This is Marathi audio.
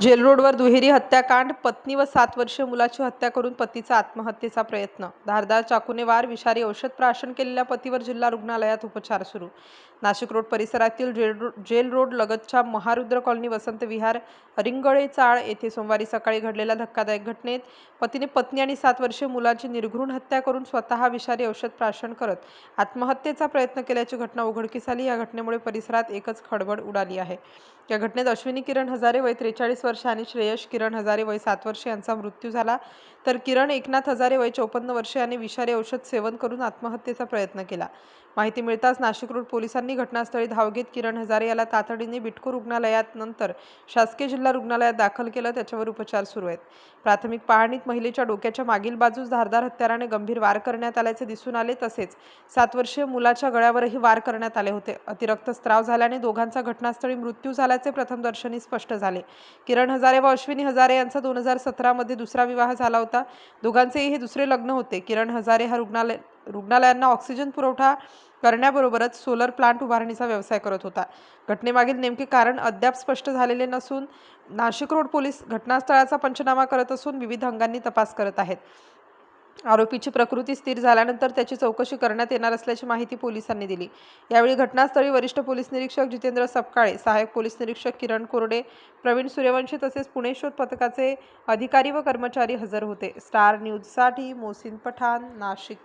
जेल रोडवर दुहेरी हत्याकांड, पत्नी व 7 वर्षीय मुलाची हत्या करून पतीचा आत्महत्येचा प्रयत्न, धारदार चाकूने वार, विषारी औषध प्राशन केलेल्या पतीवर जिल्हा रुग्णालयात उपचार सुरू. नाशिक रोड परिसरातील जेल रोड लगतच्या महारुद्र कॉलनी वसंत विहार रिंगळे चाळ येथे सोमवारी सकाळी घडलेल्या धक्कादायक घटनेत पतीने पत्नी आणि 7 वर्षीय मुलाची निर्घृण हत्या करून स्वतः विषारी औषध प्राशन करत आत्महत्येचा प्रयत्न केल्याची घटना उघडकीस आली. या घटनेमुळे परिसरात एकच खळबळ उडाली आहे. या घटनेत अश्विनी किरण हजारे वय 43 वर्ष आणि श्रेयश किरण हजारे वय 7 वर्ष यांचा मृत्यू झाला, तर किरण एकनाथ हजारे वय 54 वर्ष यांनी विषारी औषध सेवन करून आत्महत्येचा प्रयत्न केला. माहिती मिळताच नाशिक रोड पोलिसांनी घटनास्थळी धाव घेत किरण हजारे याला तातडीने बिटको रुग्णालयात नंतर शासकीय जिल्हा रुग्णालयात दाखल केलं. त्याच्यावर उपचार सुरू आहेत. प्राथमिक पाहणीत महिलेच्या डोक्याच्या मागील बाजूस धारदार हत्याराने गंभीर वार करण्यात आल्याचे दिसून आले. तसेच 7 वर्षीय मुलाच्या गळ्यावरही वार करण्यात आले होते. अतिरक्तस्राव झाल्याने दोघांचा घटनास्थळी मृत्यू झाल्याचे प्रथमदर्शनी स्पष्ट झाले. किरण हजारे व अश्विनी हजारे यांचा 2017 मध्ये दुसरा विवाह झाला होता. दोघांचेही हे दुसरे लग्न होते. किरण हजारे हा रुग्णालयांना ऑक्सिजन पुरवठा करण्याबरोबरच सोलर प्लांट उभारणीचा व्यवसाय करत होता. घटनेमागील नेमके कारण अद्याप स्पष्ट झालेले नसून नाशिक रोड पोलीस घटनास्थळाचा पंचनामा करत असून विविध अंगांनी तपास करत आहेत. आरोपीची प्रकृती स्थिर झाल्यानंतर त्याची चौकशी करण्यात येणार असल्याची माहिती पोलिसांनी दिली. यावेळी घटनास्थळी वरिष्ठ पोलीस निरीक्षक जितेंद्र सपकाळे, सहाय्यक पोलीस निरीक्षक किरण कोरडे, प्रवीण सूर्यवंशी तसेच पुणे शोध पथकाचे अधिकारी व कर्मचारी हजर होते. स्टार न्यूजसाठी मोहसिन पठाण, नाशिक.